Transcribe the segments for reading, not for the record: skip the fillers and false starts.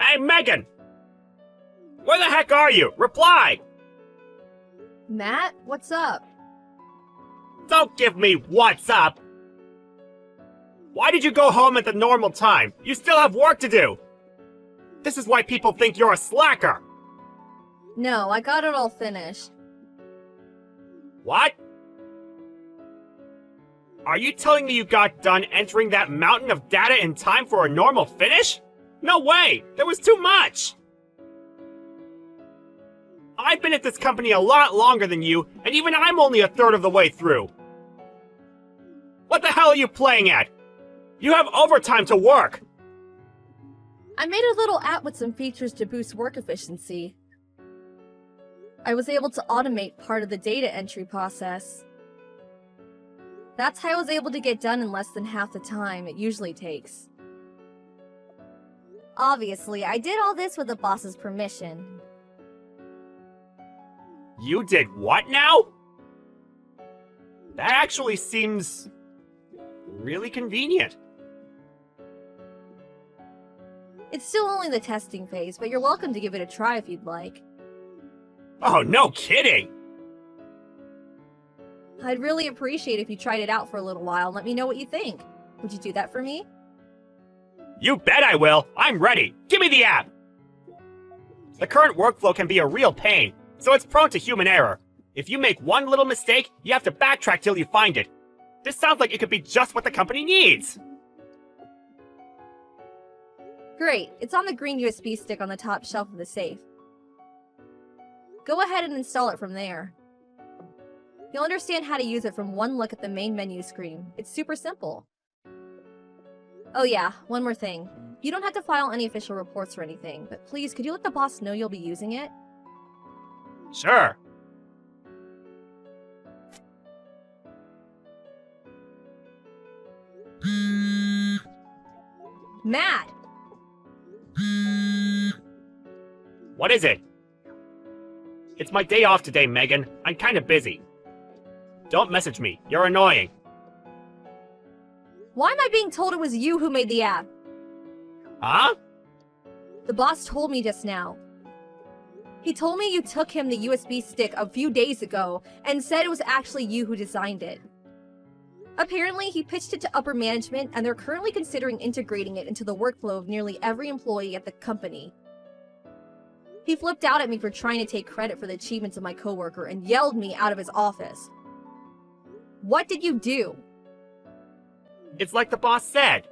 Hey, Megan! Where the heck are you? Reply! Matt, what's up? Don't give me what's up! Why did you go home at the normal time? You still have work to do! This is why people think you're a slacker! No, I got it all finished. What? Are you telling me you got done entering that mountain of data in time for a normal finish? No way! There was too much! I've been at this company a lot longer than you, and even I'm only a third of the way through. What the hell are you playing at? You have overtime to work! I made a little app with some features to boost work efficiency. I was able to automate part of the data entry process. That's how I was able to get done in less than half the time it usually takes. Obviously, I did all this with the boss's permission. You did what now? That actually seems really convenient. It's still only the testing phase, but you're welcome to give it a try if you'd like. Oh, no kidding! I'd really appreciate if you tried it out for a little while and let me know what you think. Would you do that for me? You bet I will! I'm ready! Give me the app! The current workflow can be a real pain, so it's prone to human error. If you make one little mistake, you have to backtrack till you find it. This sounds like it could be just what the company needs! Great, it's on the green USB stick on the top shelf of the safe. Go ahead and install it from there. You'll understand how to use it from one look at the main menu screen. It's super simple. Oh yeah, one more thing. You don't have to file any official reports or anything, but please, could you let the boss know you'll be using it? Sure. Matt! What is it? It's my day off today, Megan. I'm kinda busy. Don't message me. You're annoying. Why am I being told it was you who made the app? Huh? The boss told me just now. He told me you took him the USB stick a few days ago and said it was actually you who designed it. Apparently, he pitched it to upper management and they're currently considering integrating it into the workflow of nearly every employee at the company. He flipped out at me for trying to take credit for the achievements of my coworker and yelled me out of his office. What did you do? It's like the boss said.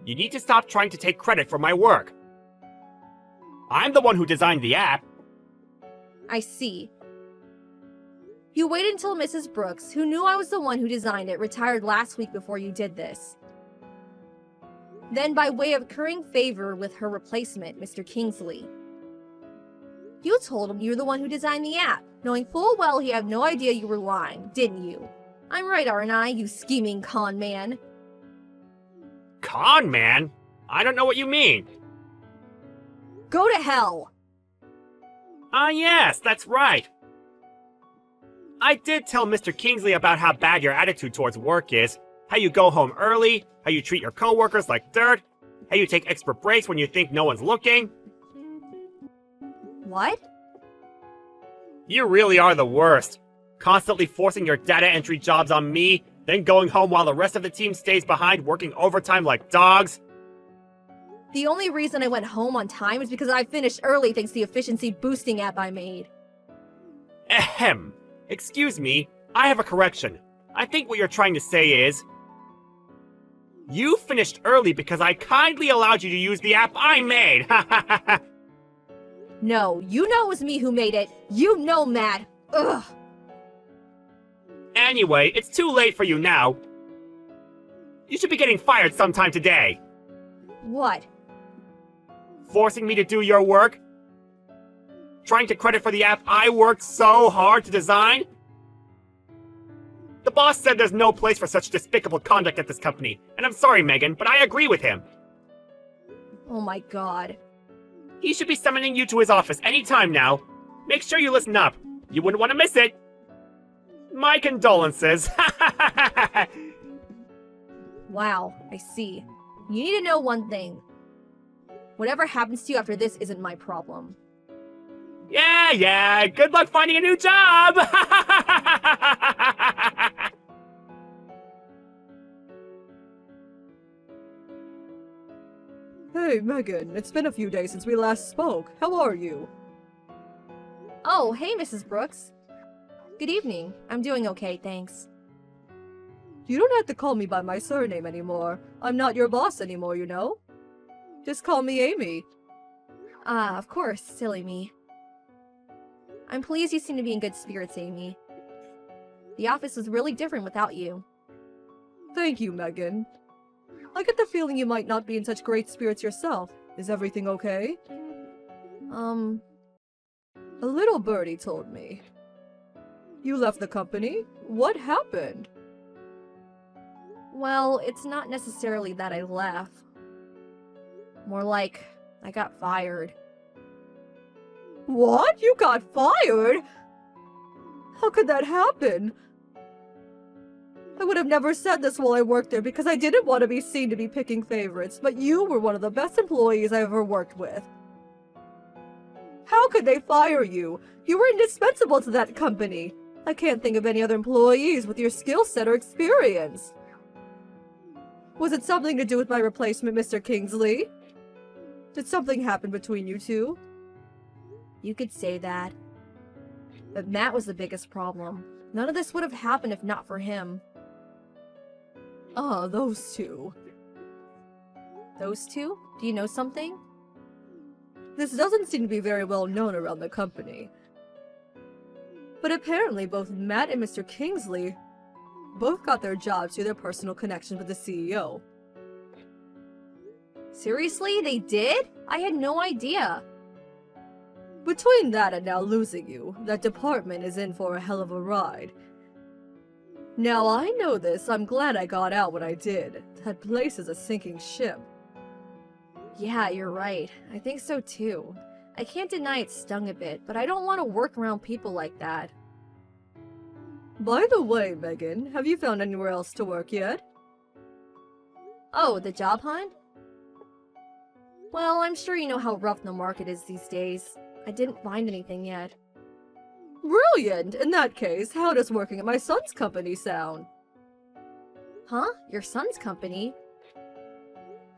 You need to stop trying to take credit for my work. I'm the one who designed the app. I see. You waited until Mrs. Brooks, who knew I was the one who designed it, retired last week before you did this. Then, by way of currying favor with her replacement, Mr. Kingsley, you told him you were the one who designed the app, knowing full well he had no idea you were lying, didn't you? I'm right, aren't I, you scheming con man? Con man? I don't know what you mean. Go to hell! Ah, yes, that's right. I did tell Mr. Kingsley about how bad your attitude towards work is, how you go home early, how you treat your coworkers like dirt, how you take extra breaks when you think no one's looking. What? You really are the worst. Constantly forcing your data entry jobs on me, then going home while the rest of the team stays behind working overtime like dogs. The only reason I went home on time is because I finished early thanks to the efficiency boosting app I made. Ahem. Excuse me, I have a correction. I think what you're trying to say is, you finished early because I kindly allowed you to use the app I made. No, you know it was me who made it. You know, Matt. Ugh. Anyway, it's too late for you now. You should be getting fired sometime today. What? Forcing me to do your work? Trying to credit for the app I worked so hard to design? The boss said there's no place for such despicable conduct at this company, and I'm sorry, Megan, but I agree with him. Oh my god. He should be summoning you to his office any time now. Make sure you listen up. You wouldn't want to miss it. My condolences. Wow, I see. You need to know one thing. Whatever happens to you after this isn't my problem. Yeah, good luck finding a new job! Hey, Megan, it's been a few days since we last spoke. How are you? Oh, hey, Mrs. Brooks. Good evening. I'm doing okay, thanks. You don't have to call me by my surname anymore. I'm not your boss anymore, you know? Just call me Amy. Ah, of course, silly me. I'm pleased you seem to be in good spirits, Amy. The office was really different without you. Thank you, Megan. I get the feeling you might not be in such great spirits yourself. Is everything okay? A little birdie told me. You left the company? What happened? Well, it's not necessarily that I left. More like, I got fired. What? You got fired? How could that happen? I would have never said this while I worked there because I didn't want to be seen to be picking favorites, but you were one of the best employees I ever worked with. How could they fire you? You were indispensable to that company. I can't think of any other employees with your skill set or experience. Was it something to do with my replacement, Mr. Kingsley? Did something happen between you two? You could say that. But Matt was the biggest problem. None of this would have happened if not for him. Ah, those two. Those two? Do you know something? This doesn't seem to be very well known around the company. But apparently both Matt and Mr. Kingsley both got their jobs through their personal connection with the CEO. Seriously? They did? I had no idea. Between that and now losing you, that department is in for a hell of a ride. Now I know this, I'm glad I got out when I did. That place is a sinking ship. Yeah, you're right. I think so too. I can't deny it stung a bit, but I don't want to work around people like that. By the way, Megan, have you found anywhere else to work yet? Oh, the job hunt? Well, I'm sure you know how rough the market is these days. I didn't find anything yet. Brilliant! In that case, how does working at my son's company sound? Huh? Your son's company?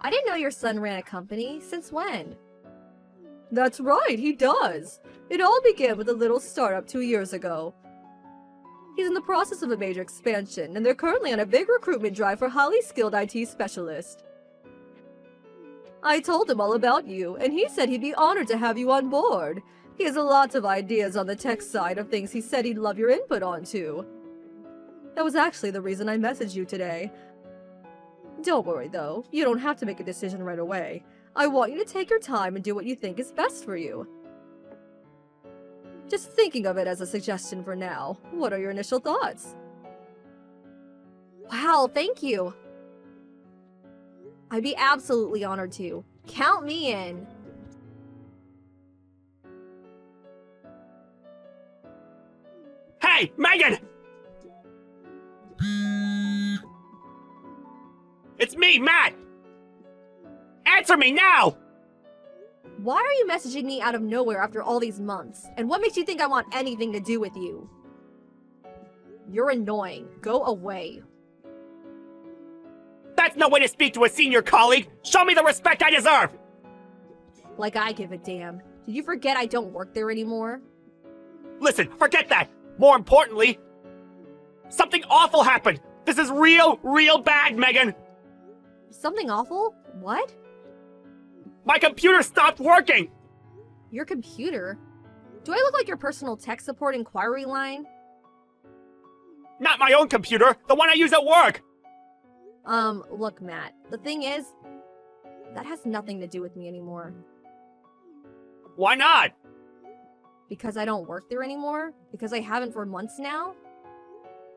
I didn't know your son ran a company. Since when? That's right, he does. It all began with a little startup 2 years ago. He's in the process of a major expansion, and they're currently on a big recruitment drive for highly skilled IT specialists. I told him all about you, and he said he'd be honored to have you on board. He has lots of ideas on the tech side of things he said he'd love your input on, too. That was actually the reason I messaged you today. Don't worry, though. You don't have to make a decision right away. I want you to take your time and do what you think is best for you. Just thinking of it as a suggestion for now. What are your initial thoughts? Wow, thank you. I'd be absolutely honored to. Count me in. Hey, Megan! It's me, Matt! Answer me now! Why are you messaging me out of nowhere after all these months? And what makes you think I want anything to do with you? You're annoying. Go away. That's no way to speak to a senior colleague! Show me the respect I deserve! Like I give a damn. Did you forget I don't work there anymore? Listen, forget that! More importantly, something awful happened! This is real bad, Megan! Something awful? What? My computer stopped working! Your computer? Do I look like your personal tech support inquiry line? Not my own computer, the one I use at work! Look, Matt. The thing is, that has nothing to do with me anymore. Why not? Because I don't work there anymore? Because I haven't for months now?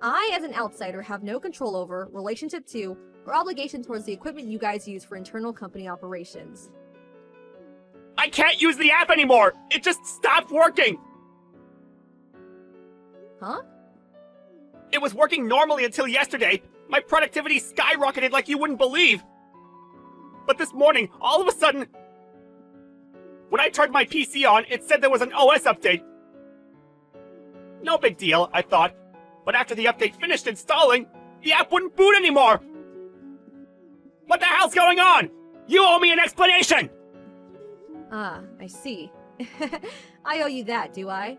I, as an outsider, have no control over, relationship to, or obligation towards the equipment you guys use for internal company operations. I can't use the app anymore! It just stopped working! Huh? It was working normally until yesterday. My productivity skyrocketed like you wouldn't believe. But this morning, all of a sudden, When I turned my PC on, it said there was an OS update. No big deal, I thought. But after the update finished installing, the app wouldn't boot anymore. What the hell's going on? You owe me an explanation! Ah, I see. I owe you that, do I?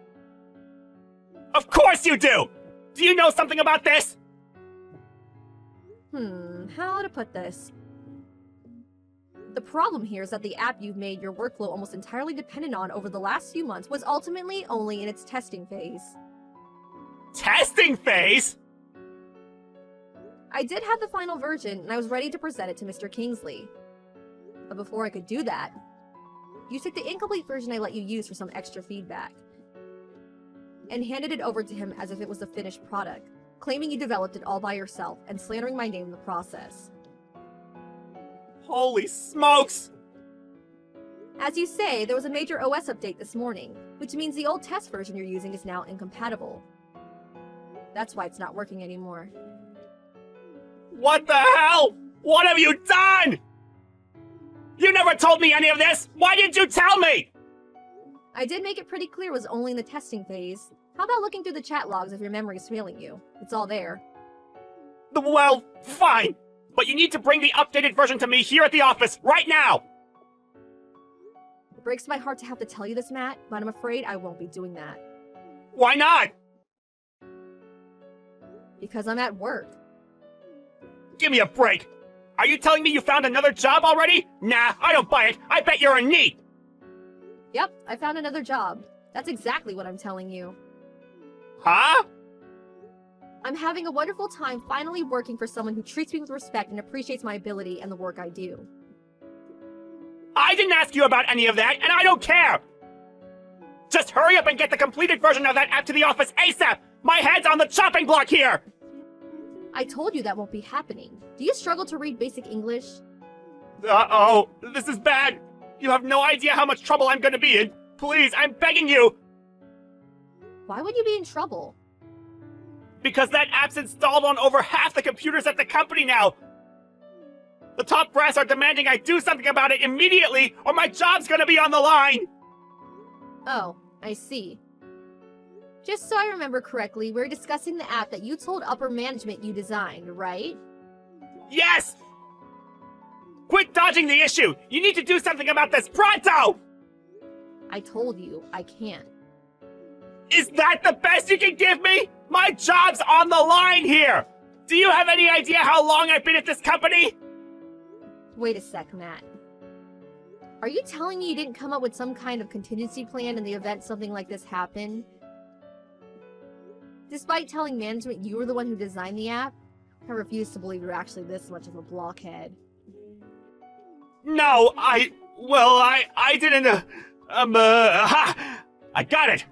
Of course you do! Do you know something about this? How to put this? The problem here is that the app you've made your workflow almost entirely dependent on over the last few months was ultimately only in its testing phase. Testing phase? I did have the final version, and I was ready to present it to Mr. Kingsley. But before I could do that, you took the incomplete version I let you use for some extra feedback, and handed it over to him as if it was the finished product, claiming you developed it all by yourself and slandering my name in the process. Holy smokes! As you say, there was a major OS update this morning, which means the old test version you're using is now incompatible. That's why it's not working anymore. What the hell? What have you done? You never told me any of this! Why didn't you tell me? I did make it pretty clear it was only in the testing phase. How about looking through the chat logs if your memory's failing you? It's all there. Well, fine. But you need to bring the updated version to me here at the office, right now! It breaks my heart to have to tell you this, Matt, but I'm afraid I won't be doing that. Why not? Because I'm at work. Give me a break! Are you telling me you found another job already? Nah, I don't buy it. I bet you're a NEET! Yep, I found another job. That's exactly what I'm telling you. Huh? I'm having a wonderful time finally working for someone who treats me with respect and appreciates my ability and the work I do. I didn't ask you about any of that, and I don't care! Just hurry up and get the completed version of that app to the office ASAP! My head's on the chopping block here! I told you that won't be happening. Do you struggle to read basic English? Uh-oh, this is bad. You have no idea how much trouble I'm gonna be in. Please, I'm begging you! Why would you be in trouble? Because that app's installed on over half the computers at the company now! The top brass are demanding I do something about it immediately, or my job's gonna be on the line! Oh, I see. Just so I remember correctly, we're discussing the app that you told upper management you designed, right? Yes! Quit dodging the issue! You need to do something about this pronto! I told you, I can't. Is that the best you can give me? My job's on the line here! Do you have any idea how long I've been at this company? Wait a sec, Matt. Are you telling me you didn't come up with some kind of contingency plan in the event something like this happened? Despite telling management you were the one who designed the app, I refuse to believe you're actually this much of a blockhead. No, I didn't, I got it!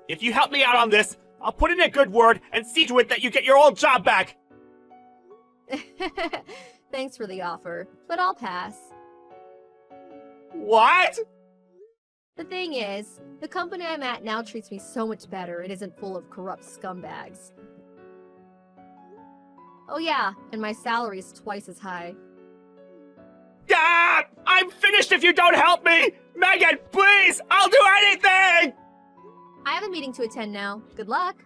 If you help me out on this, I'll put in a good word and see to it that you get your old job back! Thanks for the offer, but I'll pass. What? The thing is, the company I'm at now treats me so much better it isn't full of corrupt scumbags. Oh yeah, and my salary is twice as high. Ah! I'm finished if you don't help me! Megan, please! I'll do anything! I have a meeting to attend now. Good luck!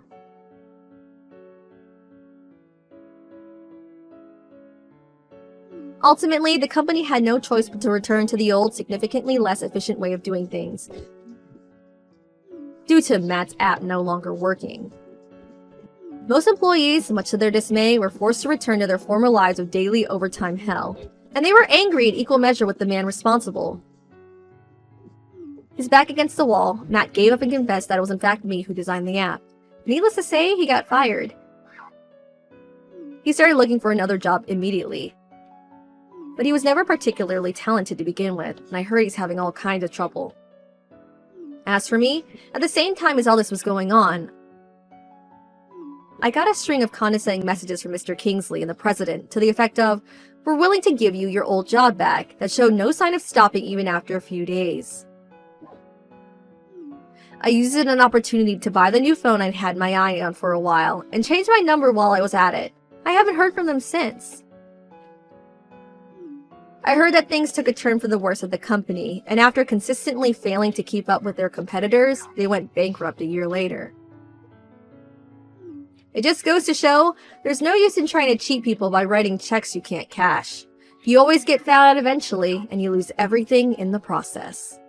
Ultimately, the company had no choice but to return to the old, significantly less efficient way of doing things, due to Matt's app no longer working. Most employees, much to their dismay, were forced to return to their former lives of daily overtime hell, and they were angry in equal measure with the man responsible. His back against the wall, Matt gave up and confessed that it was in fact me who designed the app. Needless to say, he got fired. He started looking for another job immediately. But he was never particularly talented to begin with, and I heard he's having all kinds of trouble. As for me, at the same time as all this was going on, I got a string of condescending messages from Mr. Kingsley and the president to the effect of, "We're willing to give you your old job back," that showed no sign of stopping even after a few days. I used it as an opportunity to buy the new phone I'd had my eye on for a while, and changed my number while I was at it. I haven't heard from them since. I heard that things took a turn for the worse at the company, and after consistently failing to keep up with their competitors, they went bankrupt a year later. It just goes to show, there's no use in trying to cheat people by writing checks you can't cash. You always get found out eventually, and you lose everything in the process.